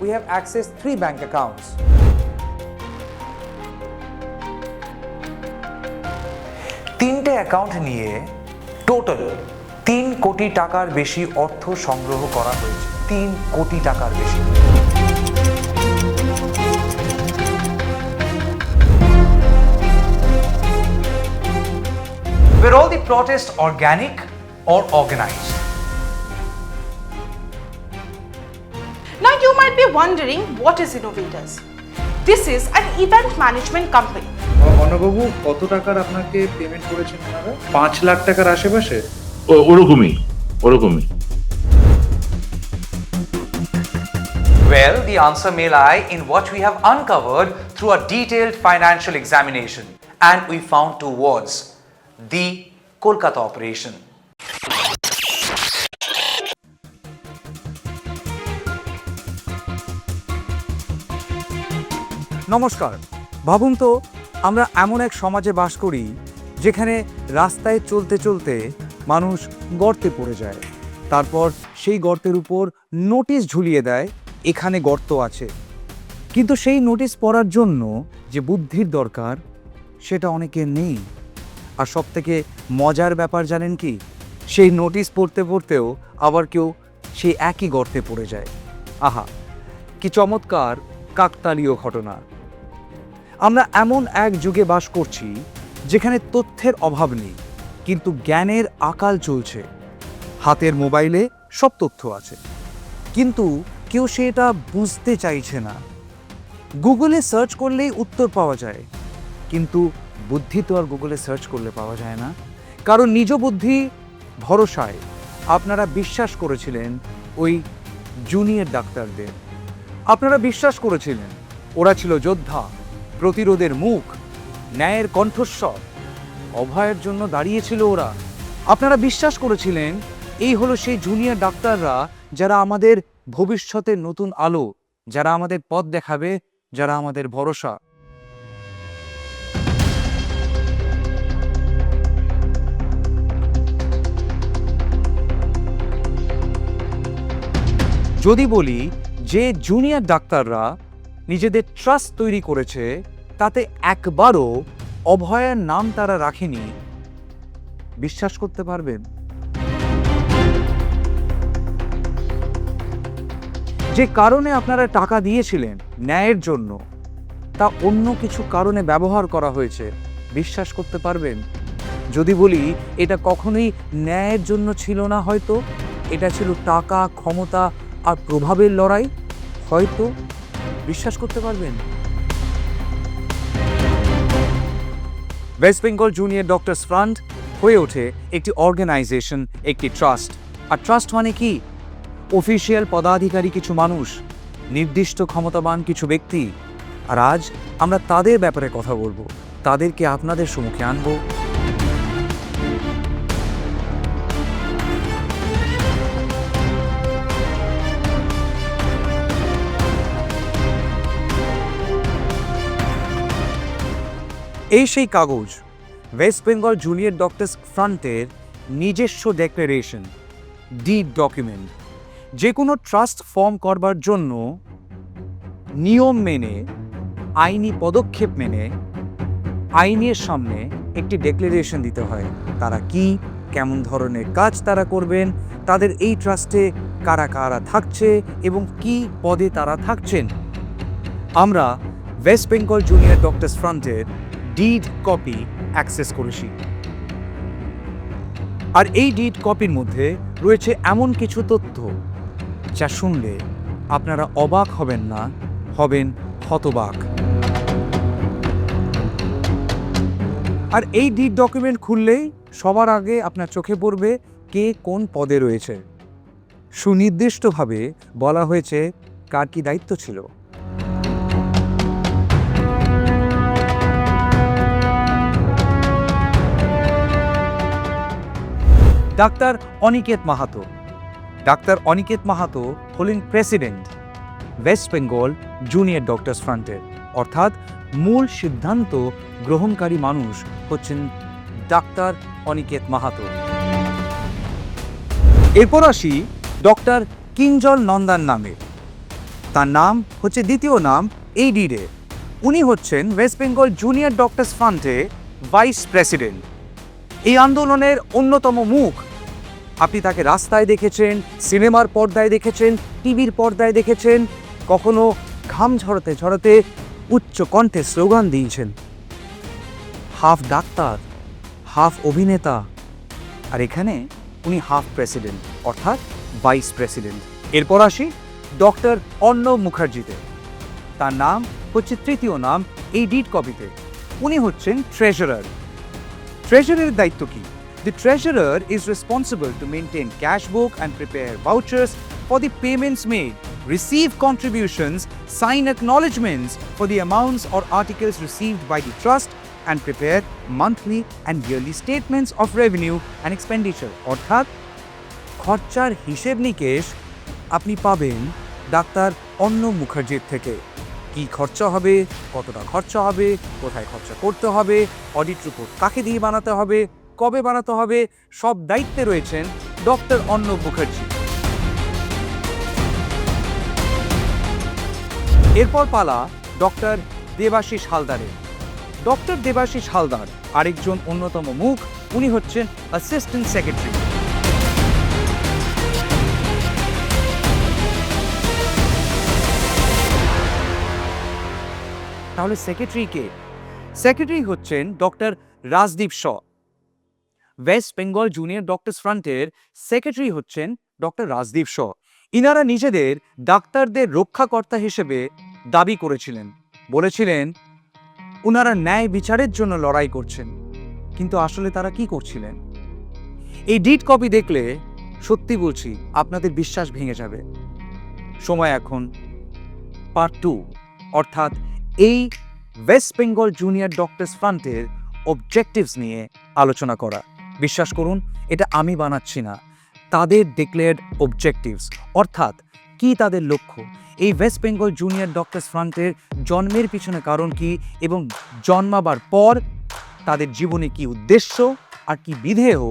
we have accessed 3 bank accounts. তিনটে account নিয়ে total 3 কোটি টাকার বেশি অর্থ সংগ্রহ করা হয়েছে। 3 কোটি টাকার বেশি। Were all the protests organic or organized? Now you might be wondering what is Innovators. This is an event management company. অনবাবু কত টাকার আপনাকে পেমেন্ট করেছেন ওনারা? 5 লাখ টাকার আশেপাশে? ওরকমই। Well, the answer may lie in what we have uncovered through a detailed financial examination, and we found 2 words: the Kolkata operation. নমস্কার। ভাবুন তো, আমরা এমন এক সমাজে বাস করি যেখানে রাস্তায় চলতে চলতে মানুষ গর্তে পড়ে যায়, তারপর সেই গর্তের উপর নোটিশ ঝুলিয়ে দেয় এখানে গর্ত আছে। কিন্তু সেই নোটিশ পড়ার জন্য যে বুদ্ধির দরকার সেটা অনেকের নেই। আর সবথেকে মজার ব্যাপার জানেন কি, সেই নোটিশ পড়তে পড়তেও আবার কেউ সেই একই গর্তে পড়ে যায়। আহা, কি চমৎকার কাকতালীয় ঘটনা। আমরা এমন এক যুগে বাস করছি যেখানে তথ্যের অভাব নেই, কিন্তু জ্ঞানের আকাল চলছে। হাতের মোবাইলে সব তথ্য আছে, কিন্তু কেউ সেটা বুঝতে চাইছে না। গুগলে সার্চ করলেই উত্তর পাওয়া যায়, কিন্তু বুদ্ধি তো আর গুগলে সার্চ করলে পাওয়া যায় না। কারণ নিজ বুদ্ধি ভরসায় আপনারা বিশ্বাস করেছিলেন ওই জুনিয়র ডাক্তারদের। আপনারা বিশ্বাস করেছিলেন ওরা ছিল যোদ্ধা, প্রতিরোধের মুখ, ন্যায়ের কণ্ঠস্বর, অভয়ের জন্য দাঁড়িয়েছিল ওরা। আপনারা বিশ্বাস করেছিলেন এই হলো সেই জুনিয়র ডাক্তাররা যারা আমাদের ভবিষ্যতের নতুন আলো, যারা আমাদের পথ দেখাবে, যারা আমাদের ভরসা। যদি বলি যে জুনিয়র ডাক্তাররা নিজেদের ট্রাস্ট তৈরি করেছে, তাতে একবারও অভয়ের নাম তারা রাখেনি, বিশ্বাস করতে পারবেন? যে কারণে আপনারা টাকা দিয়েছিলেন ন্যায়ের জন্য, তা অন্য কিছু কারণে ব্যবহার করা হয়েছে, বিশ্বাস করতে পারবেন? যদি বলি এটা কখনোই ন্যায়ের জন্য ছিল না, হয়তো এটা ছিল টাকা, ক্ষমতা আর প্রভাবের লড়াই, হয়তো, বিশ্বাস করতে পারবেন? West Bengal junior doctors front হয়ে ওঠে একটি অর্গানাইজেশন, একটি ট্রাস্ট। আর ট্রাস্ট মানে কি? অফিসিয়াল পদাধিকারী কিছু মানুষ, নির্দিষ্ট ক্ষমতাবান কিছু ব্যক্তি। আর আজ আমরা তাদের ব্যাপারে কথা বলবো, তাদেরকে আপনাদের সম্মুখে আনবো। এই সেই কাগজ, ওয়েস্ট বেঙ্গল জুনিয়র ডক্টরস ফ্রন্টের নিজস্ব ডেক্লারেশন, ডিড ডকুমেন্ট। যে কোনো ট্রাস্ট ফর্ম করবার জন্য নিয়ম মেনে, আইনি পদক্ষেপ মেনে আইনের সামনে একটি ডেক্লারেশন দিতে হয়। তারা কি, কেমন ধরনের কাজ তারা করবেন, তাদের এই ট্রাস্টে কারা কারা থাকছে এবং কি পদে তারা থাকছেন। আমরা ওয়েস্ট বেঙ্গল জুনিয়র ডক্টরস ফ্রন্টের ডিড কপি অ্যাক্সেস করেছি। আর এই ডিড কপির মধ্যে রয়েছে এমন কিছু তথ্য যা শুনলে আপনারা অবাক হবেন না, হবেন হতবাক। আর এই ডিড ডকুমেন্ট খুললেই সবার আগে আপনার চোখে পড়বে কে কোন পদে রয়েছে। সুনির্দিষ্টভাবে বলা হয়েছে কার কি দায়িত্ব ছিল। ডাক্তার অনিকেত মাহাতো। ডাক্তার অনিকেত মাহাতো হলেন president West Bengal junior doctors ফ্রন্টের, অর্থাৎ মূল সিদ্ধান্ত গ্রহণকারী মানুষ হচ্ছেন ডাক্তার অনিকেত মাহাতো। এরপর আসি ডক্টর কিঞ্জল নন্দার নামে। তার নাম হচ্ছে দ্বিতীয় নাম এই ডিডে। উনি হচ্ছেন ওয়েস্ট বেঙ্গল জুনিয়র ডক্টরস ফ্রন্টে ভাইস প্রেসিডেন্ট। এই আন্দোলনের অন্যতম মুখ। আপনি তাকে রাস্তায় দেখেছেন, সিনেমার পর্দায় দেখেছেন, টিভির পর্দায় দেখেছেন, কখনো ঘাম ঝরাতে ঝরাতে উচ্চ কণ্ঠে স্লোগান দিয়েছেন। হাফ ডাক্তার, হাফ অভিনেতা, আর এখানে উনি হাফ প্রেসিডেন্ট অর্থাৎ ভাইস প্রেসিডেন্ট। এরপর আসি ডক্টর অর্ণব মুখার্জিতে। তার নাম হচ্ছে তৃতীয় নাম এই ডিড কপিতে। উনি হচ্ছেন ট্রেজারার। ট্রেজারের দায়িত্ব কি? The treasurer is responsible to maintain cash book and prepare vouchers for the payments made, receive contributions, sign acknowledgements for the amounts or articles received by the trust, and prepare monthly and yearly statements of revenue and expenditure. অর্থাৎ খরচার হিসেব নিকেশ আপনি পাবেন doctor Arnab মুখার্জির থেকে। কি খরচা হবে, কতটা খরচা হবে, কোথায় খরচা করতে হবে, অডিট রিপোর্ট কাকে দিয়ে বানাতে হবে, কবে বানাতে হবে, সব দায়িত্বে রয়েছেন ডক্টর অর্ণব মুখার্জি। এরপর পালা ডক্টর দেবাশিস হালদারের। ডক্টর দেবাশিস হালদার আরেকজন অন্যতম মুখ। উনি হচ্ছেন অ্যাসিস্ট্যান্ট সেক্রেটারি। তাহলে সেক্রেটারি কে? সেক্রেটারি হচ্ছেন ডক্টর রাজদীপ শ। ওয়েস্ট বেঙ্গল জুনিয়র ডক্টরস ফ্রন্টের সেক্রেটারি হচ্ছেন ডক্টর রাজদীপ শ। ইনারা নিজেদের ডাক্তারদের রক্ষাকর্তা হিসেবে দাবি করেছিলেন, বলেছিলেন উনারা ন্যায় বিচারের জন্য লড়াই করছেন। কিন্তু আসলে তারা কি করছিলেন? এই ডিড কপি দেখলে সত্যি বলছি আপনাদের বিশ্বাস ভেঙে যাবে। সময় এখন পার্ট 2 অর্থাৎ এই ওয়েস্ট বেঙ্গল জুনিয়র ডক্টরস ফ্রন্টের অবজেক্টিভস নিয়ে আলোচনা করা। বিশ্বাস করুন এটা আমি বানাচ্ছি না, তাদের ডিক্লেয়ার্ড অবজেক্টিভস অর্থাৎ কি তাদের লক্ষ্য। এই ওয়েস্ট বেঙ্গল জুনিয়র ডক্টরস ফ্রন্টের জন্মের পিছনে কারণ কি এবং জন্মাবার পর তাদের জীবনে কি উদ্দেশ্য আর কি বিধেয়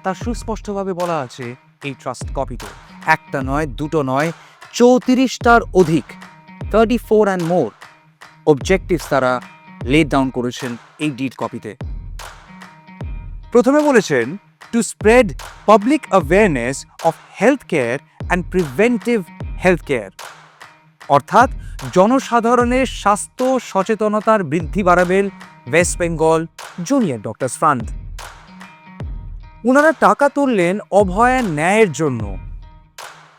তা সুস্পষ্টভাবে বলা আছে এই ট্রাস্ট কপিতে। একটা নয়, দুটো নয়, 34টার অধিক, 34 অ্যান্ড মোর অবজেক্টিভস তারা লে ডাউন করেছেন এই ডিড কপিতে। প্রথমে বলেছেন to spread public awareness of health care and preventive health care, অর্থাৎ জনসাধারণের স্বাস্থ্য সচেতনতার বৃদ্ধি বাড়াবেন West Bengal junior doctors front. ওনারা টাকা তুললেন অভয়া ন্যায়ের জন্য,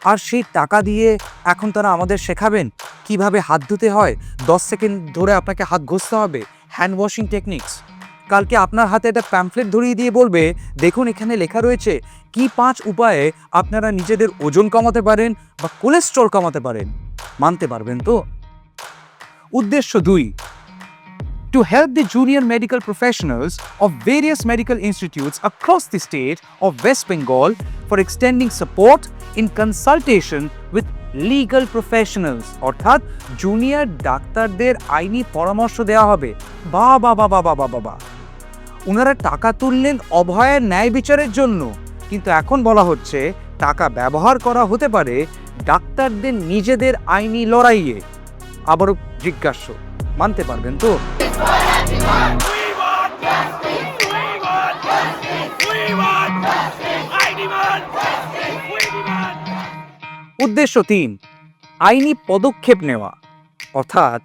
আর সেই টাকা দিয়ে এখন তারা আমাদের শেখাবেন কিভাবে হাত ধুতে হয়, 10 সেকেন্ড ধরে আপনাকে হাত ঘষতে হবে, হ্যান্ড ওয়াশিং টেকনিক্স। কালকে আপনার হাতে একটা প্যাম্পলেট ধরিয়ে দিয়ে বলবে দেখুন এখানে লেখা রয়েছে কি 5 উপায়ে আপনারা নিজেদের ওজন কমাতে পারেন বা কোলেস্ট্রল কমাতে পারেন। মানতে পারবেন তো? উদ্দেশ্য 2, to help the junior medical professionals of various medical institutes across the state of West Bengal for extending support in consultation with legal professionals, অর্থাৎ জুনিয়র ডাক্তারদের আইনি পরামর্শ দেওয়া হবে। বা বা বা বা বা বা বা ওনারা টাকা তুললেন অভয়ের ন্যায় বিচারের জন্য, কিন্তু এখন বলা হচ্ছে টাকা ব্যবহার করা হতে পারে ডাক্তারদের নিজেদের আইনি লড়াইয়ে। আবারও জিজ্ঞাস্য, মানতে পারবেন তো? উদ্দেশ্য 3, আইনি পদক্ষেপ নেওয়া, অর্থাৎ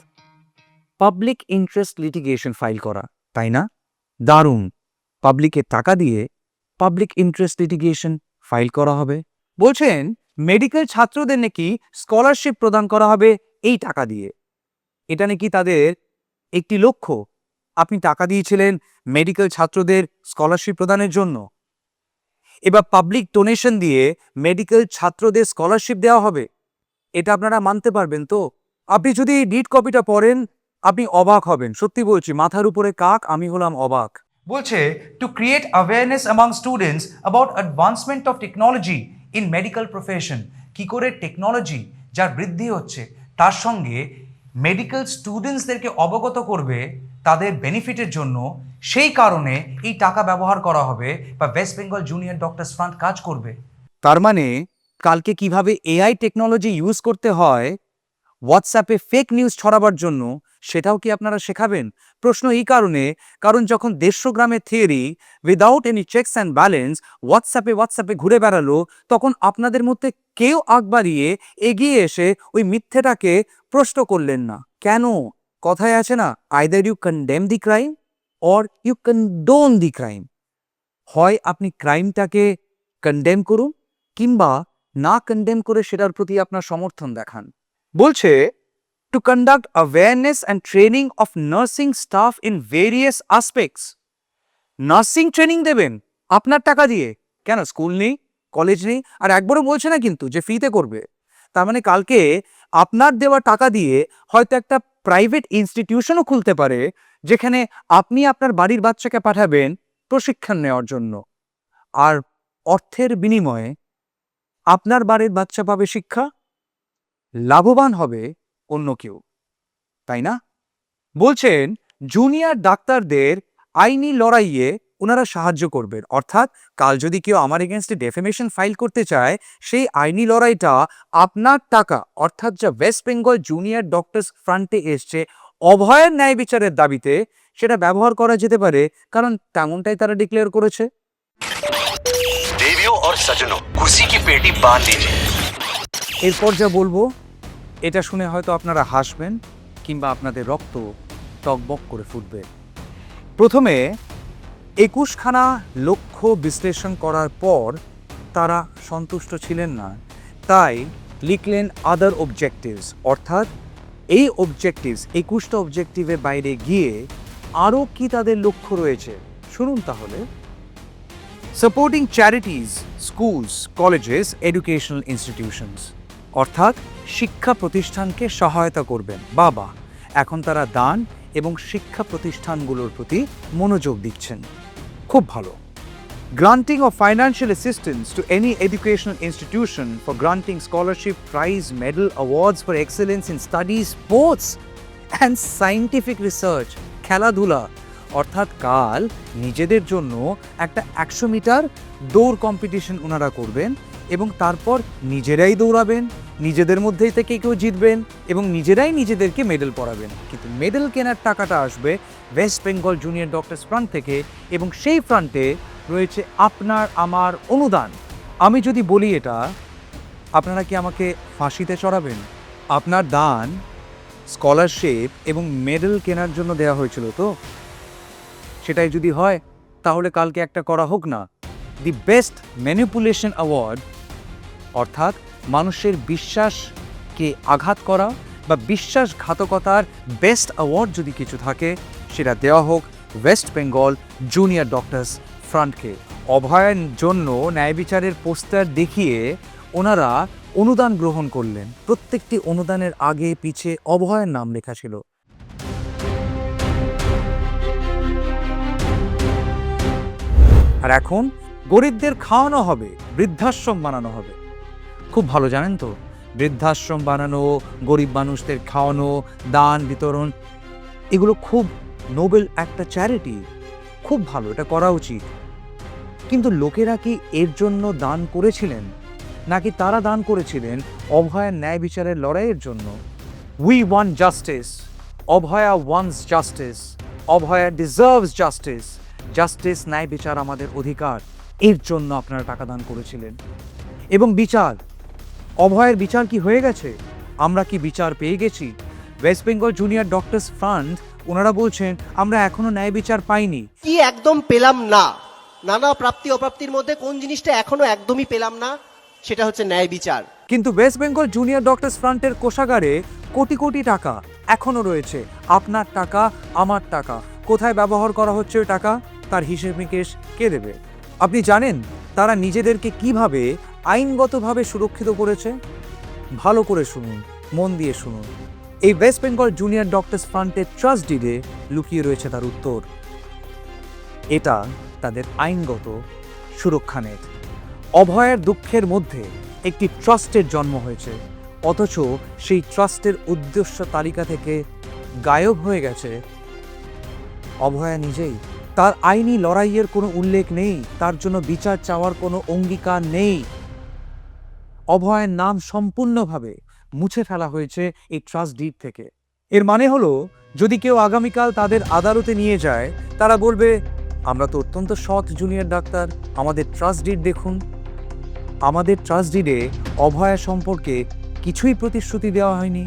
পাবলিক ইন্টারেস্ট লিটিগেশন ফাইল করা। তাই না? দারুণ, পাবলিকের টাকা দিয়ে পাবলিক ইন্টারেস্ট লিটিগেশন ফাইল করা হবে। বলছেন মেডিকেল ছাত্রদের নাকি স্কলারশিপ প্রদান করা হবে এই টাকা দিয়ে। এটা নাকি তাদের একটি লক্ষ্য। আপনি টাকা দিয়েছিলেন মেডিকেল ছাত্রদের স্কলারশিপ প্রদানের জন্য, এবার পাবলিক ডোনেশন দিয়ে মেডিকেল ছাত্রদের স্কলারশিপ দেওয়া হবে। এটা আপনারা মানতে পারবেন তো? আপনি যদি এই ডিড কপিটা পড়েন আপনি অবাক হবেন। সত্যি বলছি, মাথার উপরে কাক, আমি হলাম অবাক। বলছে to create awareness among students about advancement of technology in medical profession. কি করে টেকনোলজি যার বৃদ্ধি হচ্ছে তার সঙ্গে মেডিকেল স্টুডেন্টসদেরকে অবগত করবে তাদের বেনিফিটের জন্য, সেই কারণে এই টাকা ব্যবহার করা হবে বা West Bengal junior doctors front কাজ করবে। তার মানে কালকে কিভাবে এআই টেকনোলজি ইউজ করতে হয় হোয়াটসঅ্যাপে ফেক নিউজ ছড়াবার জন্য, সেটাও কি আপনারা শেখাবেন? প্রশ্ন এই কারণে, কারণ যখন 150 গ্রামের theory without any checks and balance হোয়াটসঅ্যাপে ঘুরে বেড়ালো, তখন আপনাদের মধ্যে কেউ আগ বাড়িয়ে এগিয়ে এসে ওই মিথ্যেটাকে প্রশ্ন করলেন না। কেন? কথায় আছে না, either you condemn the crime or you condone the crime. হয় আপনি ক্রাইমটাকে কন্ডেম করুন, কিংবা না কন্ডেম করে সেটার প্রতি আপনার সমর্থন দেখান। বলছে to conduct awareness and training of nursing staff in various aspects. Nursing training দেবেন আপনার টাকা দিয়ে? কেন, স্কুল নেই, কলেজ নেই? আর একবারও বলছে না কিন্তু যে ফ্রিতে করবে। তার মানে কালকে আপনার দেওয়া টাকা দিয়ে হয়তো একটা প্রাইভেট ইনস্টিটিউশনও খুলতে পারে, যেখানে আপনি আপনার বাড়ির বাচ্চাকে পাঠাবেন প্রশিক্ষণ নেওয়ার জন্য, আর অর্থের বিনিময়ে আপনার বাড়ির বাচ্চা পাবে শিক্ষা, লাভবান হবে অন্য কেউ, তাই না? বলছেন জুনিয়র ডাক্তারদের আইনি লড়াইয়ে ওনারা সাহায্য করবেন। অর্থাৎ কাল যদি কেউ আমার এগেনস্টে ডেফেমেশন ফাইল করতে চায়, সেই আইনি লড়াইটা আপনার টাকা, অর্থাৎ যা ওয়েস্ট বেঙ্গল জুনিয়র ডক্টরস ফ্রন্টে এসছে অভয়ের ন্যায় বিচারের দাবিতে, সেটা ব্যবহার করা যেতে পারে, কারণ তেমনটাই তারা ডিক্লেয়ার করেছে। देवियों और सज्जनों, कुर्सी की पेटी बांध लीजिए। এরপর যা বলবো, এটা শুনে হয়তো আপনারা হাসবেন, কিংবা আপনাদের রক্ত টকবক করে ফুটবে। প্রথমে 21খানা লক্ষ্য বিশ্লেষণ করার পর তারা সন্তুষ্ট ছিলেন না, তাই লিখলেন আদার অবজেক্টিভস। অর্থাৎ এই অবজেক্টিভস, 21টা অবজেক্টিভের বাইরে গিয়ে আরও কি তাদের লক্ষ্য রয়েছে, শুনুন তাহলে। Supporting charities, schools, colleges, educational institutions. অর্থাৎ শিক্ষা প্রতিষ্ঠানকে সহায়তা করবেন। বাবা, এখন তারা দান এবং শিক্ষা প্রতিষ্ঠানগুলোর প্রতি মনোযোগ দিচ্ছেন, খুব ভালো। Granting of financial assistance to any educational institution for granting scholarship, prize, medal, awards for excellence in studies, sports and scientific research. খেলাধুলা, অর্থাৎ কাল নিজেদের জন্য একটা 100 মিটার দৌড় কম্পিটিশন ওনারা করবেন, এবং তারপর নিজেরাই দৌড়াবেন, নিজেদের মধ্যেই থেকে কেউ জিতবেন, এবং নিজেরাই নিজেদেরকে মেডেল পরাবেন। কিন্তু মেডেল কেনার টাকাটা আসবে West Bengal junior doctors front থেকে, এবং সেই ফ্রন্টে রয়েছে আপনার আমার অনুদান। আমি যদি বলি এটা, আপনারা কি আমাকে ফাঁসিতে চড়াবেন? আপনার দান স্কলারশিপ এবং মেডেল কেনার জন্য দেওয়া হয়েছিল তো? সেটাই যদি হয়, তাহলে কালকে একটা করা হোক না, দি বেস্ট ম্যানিপুলেশন অ্যাওয়ার্ড। অর্থাৎ মানুষের বিশ্বাসকে আঘাত করা বা বিশ্বাসঘাতকতার বেস্ট অ্যাওয়ার্ড যদি কিছু থাকে, সেটা দেওয়া হোক ওয়েস্ট বেঙ্গল জুনিয়র ডক্টরস ফ্রন্টকে। অভয়ের জন্য ন্যায় বিচারের পোস্টার দেখিয়ে ওনারা অনুদান গ্রহণ করলেন। প্রত্যেকটি অনুদানের আগে পিছে অভয়ের নাম লেখা ছিল। আর এখন গরিবদের খাওয়ানো হবে, বৃদ্ধাশ্রম বানানো হবে। খুব ভালো, জানেন তো, বৃদ্ধাশ্রম বানানো, গরিব মানুষদের খাওয়ানো, দান বিতরণ, এগুলো খুব নোবেল একটা চ্যারিটি, খুব ভালো, এটা করা উচিত। কিন্তু লোকেরা কি এর জন্য দান করেছিলেন, নাকি তারা দান করেছিলেন অভয়ের ন্যায় বিচারের লড়াইয়ের জন্য? We want justice, Abhaya wants justice, Abhaya deserves justice. Justice, ন্যায় বিচার আমাদের অধিকার, এর জন্য আপনারা টাকা দান করেছিলেন। এবং বিচার, অভয়ের বিচার কি হয়ে গেছে? আমরা কি বিচার পেয়ে গেছি? West Bengal junior doctors front ওনারা বলছেন আমরা এখনো ন্যায় বিচার পাইনি। কি একদম পেলাম না, নানা প্রাপ্তি অপ্রাপ্তির মধ্যে কোন জিনিসটা এখনো একদমই পেলাম না, সেটা হচ্ছে ন্যায় বিচার। কিন্তু ওয়েস্ট বেঙ্গল জুনিয়র ডক্টরস ফ্রন্টের কোষাগারে কোটি কোটি টাকা এখনো রয়েছে। আপনার টাকা, আমার টাকা, কোথায় ব্যবহার করা হচ্ছে ওই টাকা, তার হিসেব নিকেশ কে দেবে? আপনি জানেন তারা নিজেদেরকে কিভাবে আইনগতভাবে সুরক্ষিত করেছে? ভালো করে শুনুন, মন দিয়ে শুনুন। এই ওয়েস্ট বেঙ্গল জুনিয়র ডক্টরস ফ্রন্টের ট্রাস্ট ডিডে লুকিয়ে রয়েছে তার উত্তর। এটা তাদের আইনগত সুরক্ষা নেট। অভয়ের দুঃখের মধ্যে একটি ট্রাস্টের জন্ম হয়েছে, অথচ সেই ট্রাস্টের উদ্দেশ্য তালিকা থেকে গায়েব হয়ে গেছে অভয়া নিজেই। তার আইনি লড়াইয়ের কোনো উল্লেখ নেই, তার জন্য বিচার চাওয়ার কোনো অঙ্গীকার নেই। অভয়ের নাম সম্পূর্ণভাবে মুছে ফেলা হয়েছে এই ট্রাস্ট ডিড থেকে। এর মানে হলো যদি কেউ আগামীকাল তাদের আদালতে নিয়ে যায়, তারা বলবে আমরা তো অত্যন্ত সৎ জুনিয়র ডাক্তার, আমাদের ট্রাস্ট ডিড দেখুন। আমাদের ট্রাস্ট ডিডে অভয়া সম্পর্কে কিছুই প্রতিশ্রুতি দেওয়া হয়নি।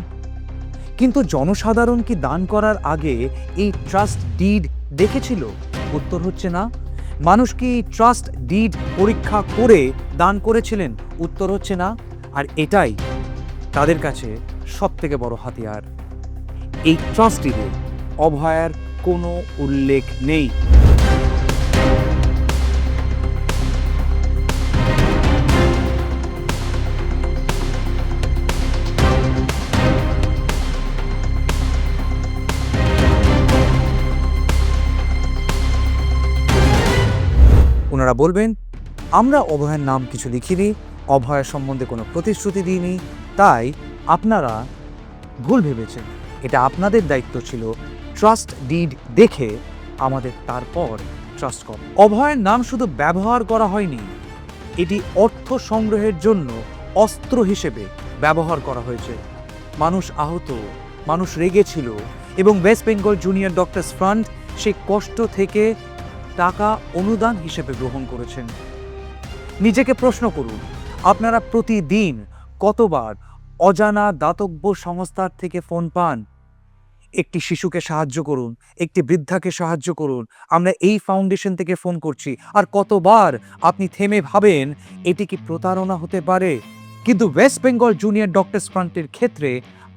কিন্তু জনসাধারণ কি দান করার আগে এই ট্রাস্ট ডিড দেখেছিল? উত্তর হচ্ছে না। মানুষ কি ট্রাস্ট ডিড পরীক্ষা করে দান করেছিলেন? উত্তর হচ্ছে না। আর এটাই তাদের কাছে সবথেকে বড় হাতিয়ার। এই ট্রাস্ট ডিডে অভয়ার কোনো উল্লেখ নেই। ওনারা বলবেন আমরা অভয়ের নাম কিছু লিখিনি, অভয়ের সম্বন্ধে কোনো প্রতিশ্রুতি দিইনি, তাই আপনারা ভুল ভেবেছেন। এটা আপনাদের দায়িত্ব ছিল ট্রাস্ট ডিড দেখে আমাদের তারপর ট্রাস্ট করা। অভয়ের নাম শুধু ব্যবহার করা হয়নি, এটি অর্থ সংগ্রহের জন্য অস্ত্র হিসেবে ব্যবহার করা হয়েছে। মানুষ আহত, মানুষ রেগেছিল এবং West Bengal junior doctors front সেই কষ্ট থেকে টাকা অনুদান হিসেবে গ্রহণ করেছেন। নিজেকে প্রশ্ন করুন, আপনারা প্রতিদিন কতবার অজানা দাতব্য সংস্থার থেকে ফোন পান? একটি শিশুকে সাহায্য করুন, একটি বৃদ্ধাকে সাহায্য করুন, আমরা এই ফাউন্ডেশন থেকে ফোন করছি। আর কতবার আপনি থেমে ভাবেন এটি কি প্রতারণা হতে পারে? কিন্তু ওয়েস্ট বেঙ্গল জুনিয়র ডক্টরস ফ্রান্টের ক্ষেত্রে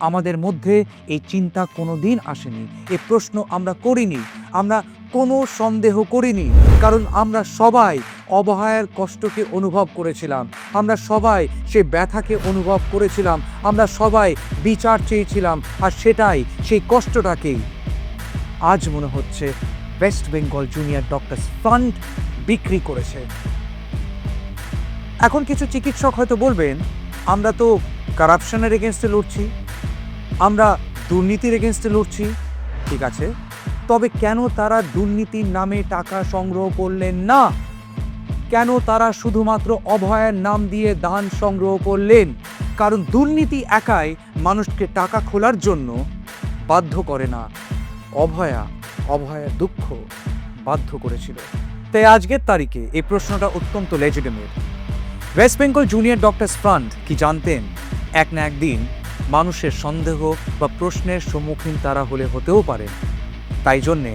আমাদের মধ্যে এই চিন্তা কোনোদিন আসেনি, এ প্রশ্ন আমরা করিনি, আমরা কোনো সন্দেহ করিনি, কারণ আমরা সবাই অবহেলার কষ্টকে অনুভব করেছিলাম, আমরা সবাই সেই ব্যথাকে অনুভব করেছিলাম, আমরা সবাই বিচার চেয়েছিলাম। আর সেটাই, সেই কষ্টটাকেই আজ মনে হচ্ছে West Bengal junior doctors front বিক্রি করেছে। এখন কিছু চিকিৎসক হয়তো বলবেন আমরা তো কারাপশনের এগেনস্টে লড়ছি, আমরা দুর্নীতির এগেনস্টে লড়ছি। ঠিক আছে, তবে কেন তারা দুর্নীতির নামে টাকা সংগ্রহ করলেন না? কেন তারা শুধুমাত্র অভয়ের নাম দিয়ে দান সংগ্রহ করলেন? কারণ দুর্নীতি একাই মানুষকে টাকা খোলার জন্য বাধ্য করে না, অভয়ার দুঃখ বাধ্য করেছিল। তাই আজকের তারিখে এই প্রশ্নটা অত্যন্ত legitimate. West Bengal junior doctors front কি জানতেন এক না একদিন মানুষের সন্দেহ বা প্রশ্নের সম্মুখীন তারা হতেও পারে? তাই জন্যে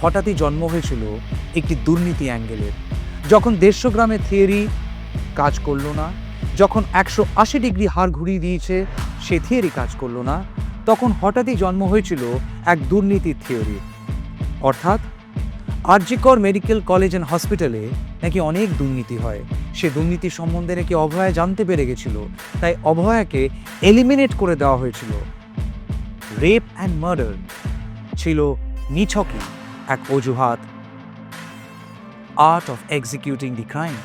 হঠাৎই জন্ম হয়েছিল একটি দুর্নীতি অ্যাঙ্গেলের। যখন 150 গ্রামের থিওরি কাজ করলো না, যখন 180 ডিগ্রি হার ঘুরিয়ে দিয়েছে সে থিওরি কাজ করলো না, তখন হঠাৎই জন্ম হয়েছিল এক দুর্নীতির থিওরি। অর্থাৎ আর.জি. কর মেডিকেল কলেজ অ্যান্ড হসপিটালে নাকি অনেক দুর্নীতি হয়, সে দুর্নীতি সম্বন্ধে নাকি অভয়া জানতে পেরে গেছিল, তাই অভয়াকে এলিমিনেট করে দেওয়া হয়েছিল। রেপ অ্যান্ড মার্ডার ছিল নিছকই এক অজুহাত, art of executing the crime.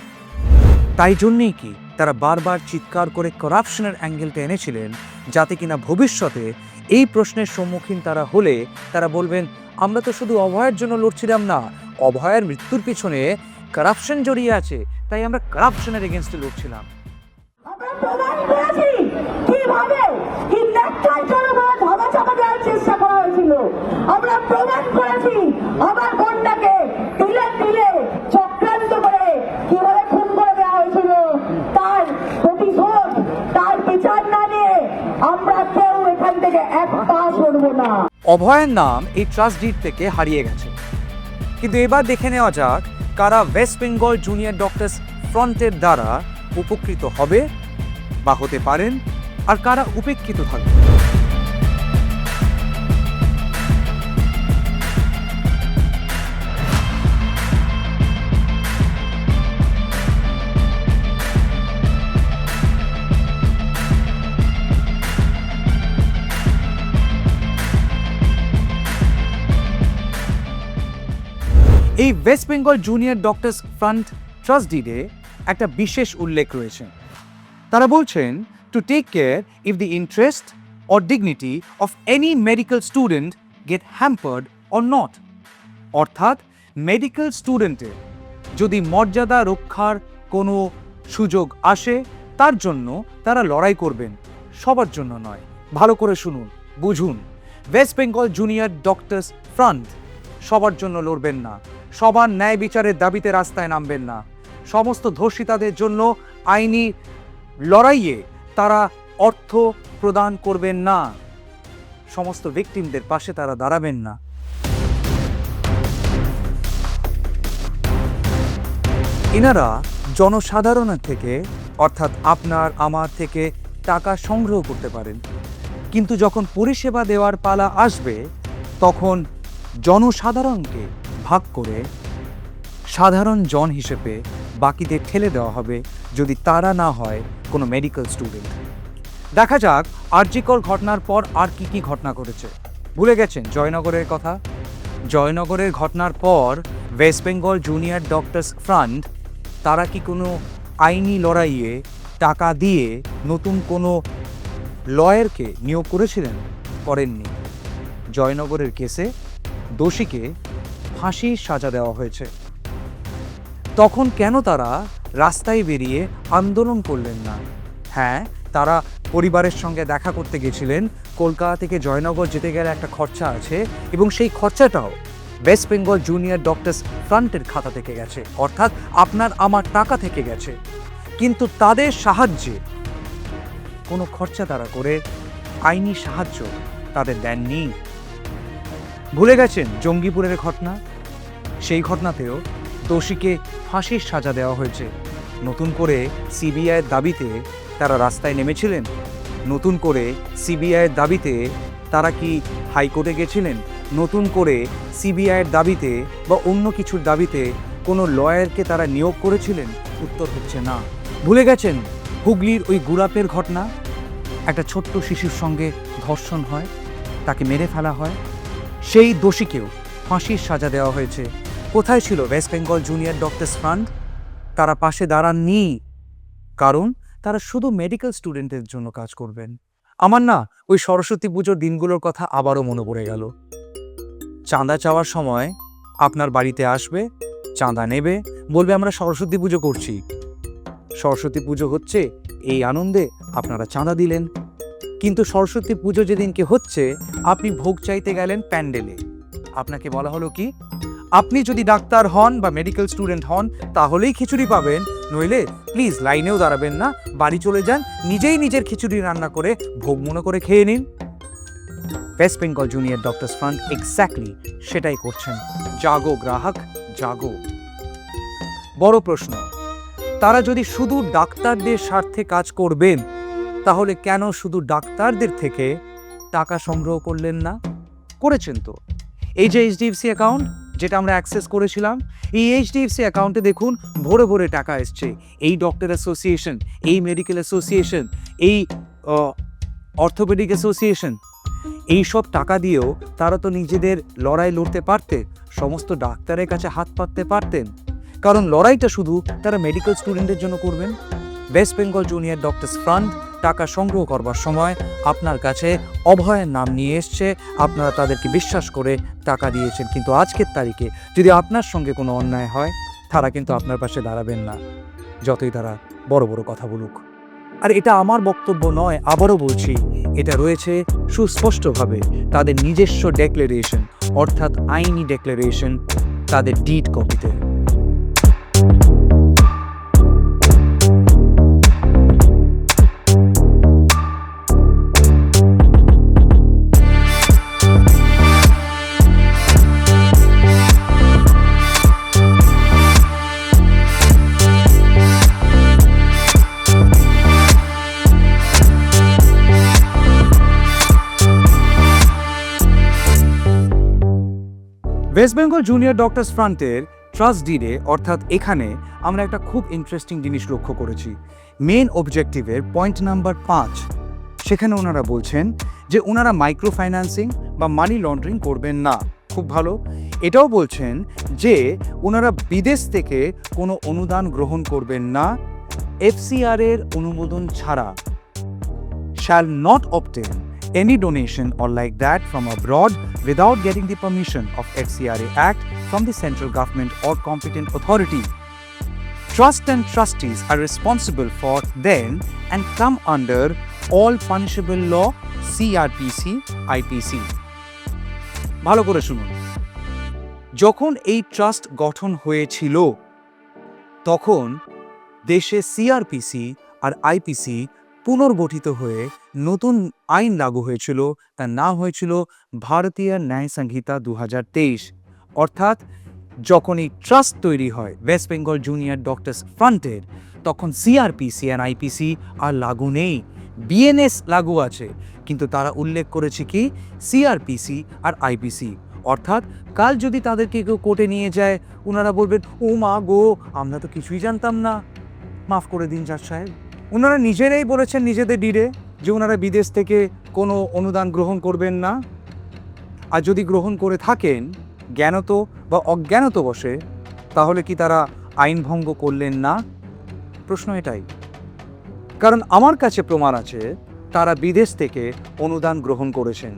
তাই জন্যেই কি তারা বারবার চিৎকার করে করাপশনের অ্যাঙ্গেলটা এনেছিলেন, যাতে কিনা ভবিষ্যতে এই প্রশ্নের সম্মুখীন তারা হলে তারা বলবেন আমরা তো শুধু অভয়ের জন্য লড়ছিলাম না, অভয়ের মৃত্যুর পিছনে করাপশন জড়িয়ে আছে, তাই আমরা করাপশনের এগেনস্টে লড়ছিলাম। আমরা প্রমাণ করেছি কিভাবে ইলেকট্রাল জনগণ ধামাচাপা দেওয়ার চেষ্টা করা হয়েছিল। আমরা প্রমাণ করেছি আমার বোনটাকে তিলে তিলে চক্রান্ত করে কিভাবে খুন করে দেওয়া হয়েছিল। তার প্রতিশোধ, তার বিচার না নিয়ে আমরা কেউ এখান থেকে এক পা সরবো না। অভয়ের নাম এই ট্রাস্ট ডিড থেকে হারিয়ে গেছে, কিন্তু এবার দেখে নেওয়া যাক কারা ওয়েস্ট বেঙ্গল জুনিয়র ডক্টরস ফ্রন্টের দ্বারা উপকৃত হবে বা হতে পারেন, আর কারা উপেক্ষিত থাকবে। এই West Bengal junior doctors front trust ডিডে একটা বিশেষ উল্লেখ রয়েছে। তারা বলছেন to take care if the interest or dignity of any medical student get hampered or not. অর্থাৎ মেডিকেল স্টুডেন্টের যদি মর্যাদা রক্ষার কোনো সুযোগ আসে, তার জন্য তারা লড়াই করবেন, সবার জন্য নয়। ভালো করে শুনুন, বুঝুন। West Bengal junior doctors front সবার জন্য লড়বেন না, সবার ন্যায় বিচারের দাবিতে রাস্তায় নামবেন না, সমস্ত ধর্ষিতাদের জন্য আইনি লড়াইয়ে তারা অর্থ প্রদান করবেন না, সমস্ত ভিকটিমদের পাশে তারা দাঁড়াবেন না। এনারা জনসাধারণের থেকে অর্থাৎ আপনার আমার থেকে টাকা সংগ্রহ করতে পারেন, কিন্তু যখন পরিষেবা দেওয়ার পালা আসবে তখন জনসাধারণকে ভাগ করে সাধারণ জন হিসেবে বাকিদের ঠেলে দেওয়া হবে যদি তারা না হয় কোনো মেডিকেল স্টুডেন্ট। দেখা যাক আরজিকর ঘটনার পর আর কি কি ঘটনা ঘটেছে। ভুলে গেছেন জয়নগরের কথা? জয়নগরের ঘটনার পর West Bengal junior doctors front তারা কি কোনো আইনি লড়াইয়ে টাকা দিয়ে নতুন কোনো লয়ারকে নিয়োগ করেছিলেন? করেননি। জয়নগরের কেসে দোষীকে ফাঁসির সাজা দেওয়া হয়েছে। তখন কেন তারা রাস্তায় বেরিয়ে আন্দোলন করলেন না? হ্যাঁ, তারা পরিবারের সঙ্গে দেখা করতে গেছিলেন। কলকাতা থেকে জয়নগর যেতে গেলে একটা খরচা আছে এবং সেই খরচাটাও ওয়েস্ট বেঙ্গল জুনিয়র ডক্টরস ফ্রন্টের খাতা থেকে গেছে, অর্থাৎ আপনার আমার টাকা থেকে গেছে। কিন্তু তাদের সাহায্যে কোনো খরচা তারা করে আইনি সাহায্য তাদের দেননি। ভুলে গেছেন জঙ্গিপুরের ঘটনা? সেই ঘটনাতেও দোষীকে ফাঁসির সাজা দেওয়া হয়েছে। নতুন করে সিবিআইয়ের দাবিতে তারা রাস্তায় নেমেছিলেন। নতুন করে সিবিআইয়ের দাবিতে তারা কি হাইকোর্টে গেছিলেন? নতুন করে সিবিআইয়ের দাবিতে বা অন্য কিছুর দাবিতে কোনো লয়ারকে তারা নিয়োগ করেছিলেন? উত্তর হচ্ছে না। ভুলে গেছেন হুগলির ওই গুড়াপের ঘটনা? একটা ছোট্ট শিশুর সঙ্গে ধর্ষণ হয়, তাকে মেরে ফেলা হয়, সেই দোষীকেও ফাঁসির সাজা দেওয়া হয়েছে। কোথায় ছিল West Bengal junior doctors front? তারা পাশে দাঁড়াননি, কারণ তারা শুধু মেডিকেল স্টুডেন্টের জন্য কাজ করবেন। আমার না ওই সরস্বতী পুজোর দিনগুলোর কথা আবারও মনে পড়ে গেল। চাঁদা চাওয়ার সময় আপনার বাড়িতে আসবে, চাঁদা নেবে, বলবে আমরা সরস্বতী পুজো করছি। সরস্বতী পুজো হচ্ছে, এই আনন্দে আপনারা চাঁদা দিলেন। কিন্তু সরস্বতী পুজো যেদিনকে হচ্ছে আপনি ভোগ চাইতে গেলেন প্যান্ডেলে। আপনাকে বলা হলো কি, আপনি যদি ডাক্তার হন বা মেডিকেল স্টুডেন্ট হন তাহলেই খিচুড়ি পাবেন, নইলে প্লিজ লাইনেও দাঁড়াবেন না, বাড়ি চলে যান, নিজেই নিজের খিচুড়ি রান্না করে ভোগ মনে করে খেয়ে নিন। West Bengal junior doctors front exactly সেটাই করছেন। জাগো গ্রাহক, জাগো। বড় প্রশ্ন, তারা যদি শুধু ডাক্তারদের স্বার্থে কাজ করবেন তাহলে কেন শুধু ডাক্তারদের থেকে টাকা সংগ্রহ করলেন না? করেছেন তো। এই যে এইচডিএফসি অ্যাকাউন্ট যেটা আমরা অ্যাক্সেস করেছিলাম, এই এইচডিএফসি অ্যাকাউন্টে দেখুন ভরে ভরে টাকা এসছে। এই ডক্টর অ্যাসোসিয়েশন, এই মেডিকেল অ্যাসোসিয়েশন, এই অর্থোপেডিক অ্যাসোসিয়েশন, এই সব টাকা দিয়েও তারা তো নিজেদের লড়াই লড়তে পারতেন, সমস্ত ডাক্তারের কাছে হাত পাততে পারতেন। কারণ লড়াইটা শুধু তারা মেডিকেল স্টুডেন্টের জন্য করবেন। West Bengal junior doctors front টাকা সংগ্রহ করবার সময় আপনার কাছে অভয়ের নাম নিয়ে এসছে, আপনারা তাদেরকে বিশ্বাস করে টাকা দিয়েছেন। কিন্তু আজকের তারিখে যদি আপনার সঙ্গে কোনো অন্যায় হয় তারা কিন্তু আপনার পাশে দাঁড়াবেন না, যতই তারা বড় বড় কথা বলুক। আর এটা আমার বক্তব্য নয়, আবারও বলছি, এটা রয়েছে সুস্পষ্টভাবে তাদের নিজস্ব ডেক্লারেশন, অর্থাৎ আইনি ডেক্লারেশন, তাদের ডিড কপিতে। ওয়েস্ট বেঙ্গল জুনিয়র ডক্টরস ফ্রন্টের ট্রাস্ট ডিডে, অর্থাৎ এখানে আমরা একটা খুব ইন্টারেস্টিং জিনিস লক্ষ্য করেছি। মেন অবজেক্টিভের পয়েন্ট নাম্বার 5, সেখানে ওনারা বলছেন যে ওনারা মাইক্রো ফাইন্যান্সিং বা মানি লন্ডারিং করবেন না। খুব ভালো। এটাও বলছেন যে ওনারা বিদেশ থেকে কোনো অনুদান গ্রহণ করবেন না, FCR এর অনুমোদন ছাড়া। shall not obtain any donation or like that from abroad without getting the permission of FCRA Act from the central government or competent authority. Trust and trustees are responsible for then and come under all punishable law CrPC IPC. ভালো করে শুনুন, যখন এই trust গঠন হয়েছিল তখন দেশে CrPC আর IPC পুনর্গঠিত হয়ে নতুন আইন লাগু হয়েছিল, তার নাম হয়েছিল ভারতীয় ন্যায় সংহিতা 2023। অর্থাৎ যখন এই ট্রাস্ট তৈরি হয় ওয়েস্ট বেঙ্গল জুনিয়র ডক্টরস ফ্রন্টের, তখন সিআরপিসি আর আইপিসি আর লাগু নেই, বিএনএস লাগু আছে, কিন্তু তারা উল্লেখ করেছে কি সিআরপিসি আর আইপিসি। অর্থাৎ কাল যদি তাদেরকে কেউ কোর্টে নিয়ে যায়, ওনারা বলবেন ও মা গো, আমরা তো কিছুই জানতাম না, মাফ করে দিন জাজ সাহেব। ওনারা নিজেরাই বলেছেন নিজেদের ডিডে যে ওনারা বিদেশ থেকে কোনো অনুদান গ্রহণ করবেন না, আর যদি গ্রহণ করে থাকেন জ্ঞানত বা অজ্ঞানত বসে, তাহলে কি তারা আইন ভঙ্গ করলেন না? প্রশ্ন এটাই। কারণ আমার কাছে প্রমাণ আছে তারা বিদেশ থেকে অনুদান গ্রহণ করেছেন,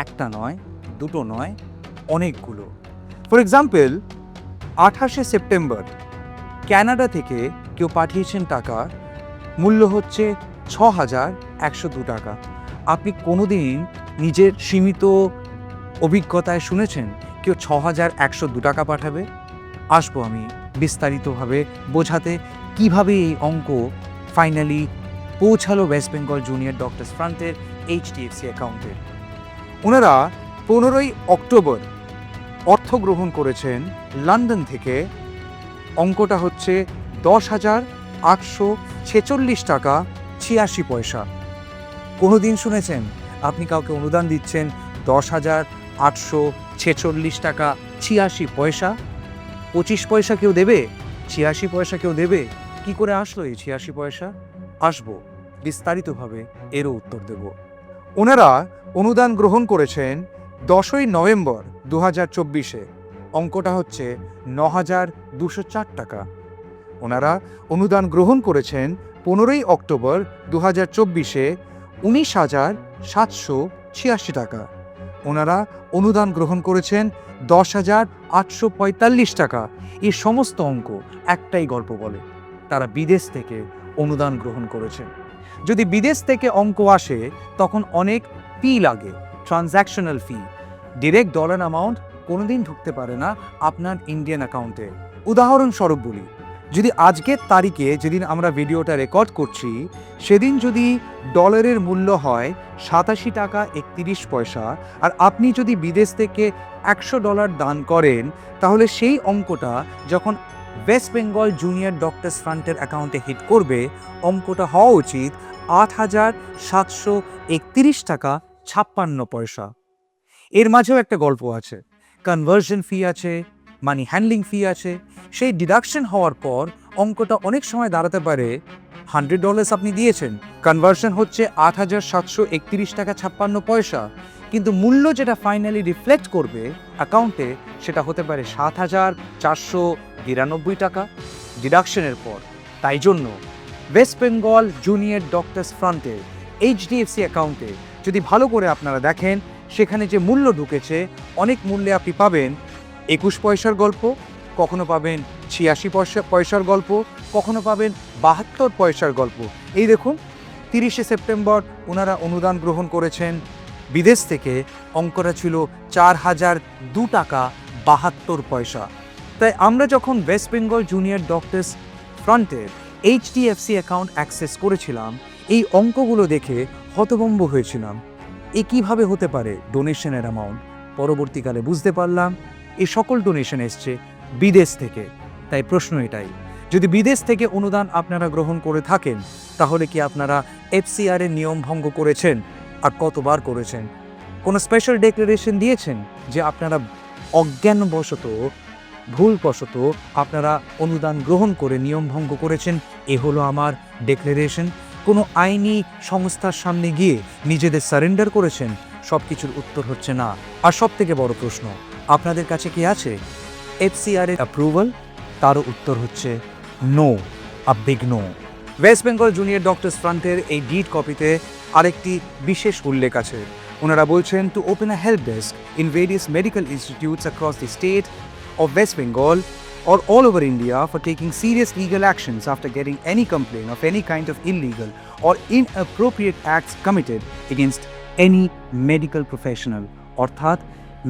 একটা নয়, দুটো নয়, অনেকগুলো। ফর এক্সাম্পল, 28শে সেপ্টেম্বর কানাডা থেকে কেউ পাঠিয়েছেন টাকা, মূল্য হচ্ছে 6,102 টাকা। আপনি কোনোদিন নিজের সীমিত অভিজ্ঞতায় শুনেছেন কেউ 6,102 টাকা পাঠাবে? আসবো আমি বিস্তারিতভাবে বোঝাতে কিভাবে এই অঙ্ক ফাইনালি পৌঁছালো ওয়েস্ট বেঙ্গল জুনিয়র ডক্টরস ফ্রন্টের এইচডিএফসি অ্যাকাউন্টে। ওনারা 15ই অক্টোবর অর্থ গ্রহণ করেছেন লন্ডন থেকে। অঙ্কটা হচ্ছে 10,846 টাকা 86 পয়সা। কোনোদিন শুনেছেন আপনি কাউকে অনুদান দিচ্ছেন 10,846 টাকা 86 পয়সা? 25 পয়সা কেউ দেবে? 86 পয়সা কেউ দেবে? কি করে আসলো এই 86 পয়সা? আসবো বিস্তারিতভাবে, এরও উত্তর দেব। ওনারা অনুদান গ্রহণ করেছেন 10ই নভেম্বর 2024-এ। অঙ্কটা হচ্ছে 9,204 টাকা। ওনারা অনুদান গ্রহণ করেছেন 15ই অক্টোবর 2024-এ 19,786 টাকা। ওনারা অনুদান গ্রহণ করেছেন 10,845 টাকা। এই সমস্ত অঙ্ক একটাই গল্প বলে, তারা বিদেশ থেকে অনুদান গ্রহণ করেছেন। যদি বিদেশ থেকে অঙ্ক আসে তখন অনেক ফি লাগে, ট্রানজ্যাকশনাল ফি। ডিরেক্ট ডলার অ্যামাউন্ট কোনোদিন ঢুকতে পারে না আপনার ইন্ডিয়ান অ্যাকাউন্টে। উদাহরণস্বরূপ বলি, যদি আজকের তারিখে যেদিন আমরা ভিডিওটা রেকর্ড করছি সেদিন যদি ডলারের মূল্য হয় 87 টাকা 31 পয়সা, আর আপনি যদি বিদেশ থেকে $100 দান করেন, তাহলে সেই অঙ্কটা যখন ওয়েস্ট বেঙ্গল জুনিয়র ডক্টরস ফ্রন্টের অ্যাকাউন্টে হিট করবে, অঙ্কটা হওয়া উচিত 8,731 টাকা 56 পয়সা। এর মাঝেও একটা গল্প আছে, কনভার্সন ফি আছে, মানি হ্যান্ডলিং ফি আছে। সেই ডিডাকশন হওয়ার পর অঙ্কটা অনেক সময় দাঁড়াতে পারে $100 আপনি দিয়েছেন, কনভার্সন হচ্ছে 8,731 টাকা 56 পয়সা, কিন্তু মূল্য যেটা ফাইনালি রিফ্লেক্ট করবে অ্যাকাউন্টে সেটা হতে পারে 7,492 টাকা ডিডাকশনের পর। তাই জন্য ওয়েস্ট বেঙ্গল জুনিয়র ডক্টরস ফ্রন্টের এইচডিএফসি অ্যাকাউন্টে যদি ভালো করে আপনারা দেখেন, সেখানে যে মূল্য ঢুকেছে, অনেক মূল্যে আপনি পাবেন 21 পয়সার গল্প, কখনো পাবেন 86 পয়সার গল্প, কখনো পাবেন 72 পয়সার গল্প। এই দেখুন, 30শে সেপ্টেম্বর ওনারা অনুদান গ্রহণ করেছেন বিদেশ থেকে, অঙ্কটা ছিল 4,002 টাকা 72 পয়সা। তাই আমরা যখন ওয়েস্ট বেঙ্গল জুনিয়র ডক্টরস ফ্রন্টের এইচডিএফসি অ্যাকাউন্ট অ্যাক্সেস করেছিলাম, এই অঙ্কগুলো দেখে হতভম্ব হয়েছিলাম। এ কীভাবে হতে পারে ডোনেশনের অ্যামাউন্ট? পরবর্তীকালে বুঝতে পারলাম এই সকল ডোনেশন এসছে বিদেশ থেকে। তাই প্রশ্ন এটাই, যদি বিদেশ থেকে অনুদান আপনারা গ্রহণ করে থাকেন, তাহলে কি আপনারা এফসিআর এর নিয়ম ভঙ্গ করেছেন? আর কতবার করেছেন? কোনো স্পেশাল ডিক্লারেশন দিয়েছেন যে আপনারা অজ্ঞানবশত, ভুলবশত আপনারা অনুদান গ্রহণ করে নিয়ম ভঙ্গ করেছেন? এ হলো আমার ডিক্লারেশন। কোনো আইনি সংস্থার সামনে গিয়ে নিজেদের সারেন্ডার করেছেন? সব কিছুর উত্তর হচ্ছে না। আর সব থেকে বড় প্রশ্ন, আপনাদের কাছে কি আছে এফসিআর এর অ্যাপ্রুভাল? তারও উত্তর হচ্ছে no, a big no. West Bengal junior doctors ফ্রন্টের এই ডিড কপিতে আরেকটি বিশেষ উল্লেখ আছে। ওনারা বলছেন to open a help desk in various medical institutes across the state of West Bengal or all over India for taking serious legal actions after getting any complaint of any kind of illegal or inappropriate acts committed against any medical professional. অর্থাৎ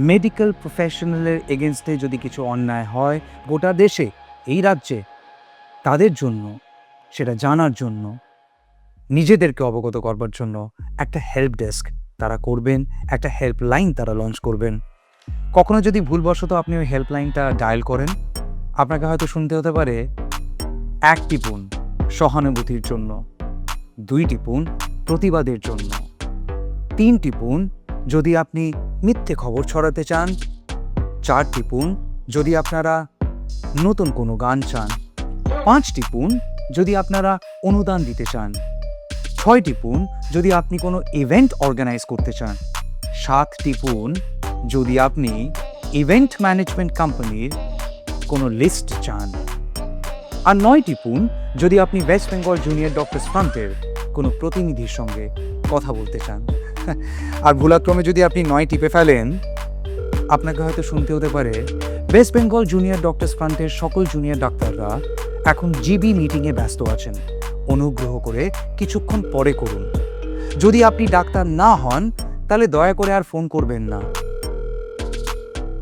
medical প্রফেশনালের এগেনস্টে যদি কিছু অন্যায় হয় গোটা দেশে, এই রাজ্যে, তাদের জন্য সেটা জানার জন্য, নিজেদেরকে অবগত করবার জন্য একটা হেল্প ডেস্ক তারা করবেন, একটা হেল্পলাইন তারা লঞ্চ করবেন। কখনো যদি ভুলবশত আপনি ওই হেল্পলাইনটা ডায়াল করেন, আপনাকে হয়তো শুনতে হতে পারে 1 টিপুন সহানুভূতির জন্য, 2 টিপুন প্রতিবাদের জন্য, 3 টিপুন যদি আপনি মিথ্যে খবর ছড়াতে চান, 4 টিপুন যদি আপনারা নতুন কোনো গান চান, 5 টিপুন যদি আপনারা অনুদান দিতে চান, 6 টিপুন যদি আপনি কোনো ইভেন্ট অর্গানাইজ করতে চান, 7 টিপুন যদি আপনি ইভেন্ট ম্যানেজমেন্ট কোম্পানির কোনো লিস্ট চান, আর 9 টিপুন যদি আপনি ওয়েস্ট বেঙ্গল জুনিয়র ডক্টরস ফ্রন্টের কোনো প্রতিনিধির সঙ্গে কথা বলতে চান। আর ভুলাক্রমে যদি আপনি 9 টিপে ফেলেন, আপনাকে হয়তো শুনতে হতে পারে ওয়েস্ট বেঙ্গল জুনিয়র ডক্টরস ফ্রন্টের সকল জুনিয়র ডাক্তাররা এখন জিবি মিটিংয়ে ব্যস্ত আছেন, অনুগ্রহ করে কিছুক্ষণ পরে করুন। যদি আপনি ডাক্তার না হন তাহলে দয়া করে আর ফোন করবেন না।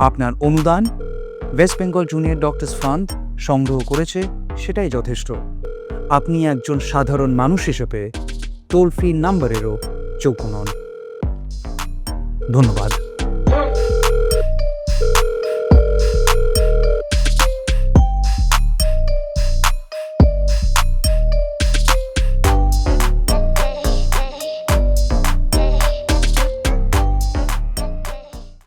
আপনার অনুদান West Bengal junior doctors front সংগ্রহ করেছে, সেটাই যথেষ্ট। আপনি একজন সাধারণ মানুষ হিসেবে টোল ফ্রি নাম্বারেরও যোগ্য নন। ধন্যবাদ।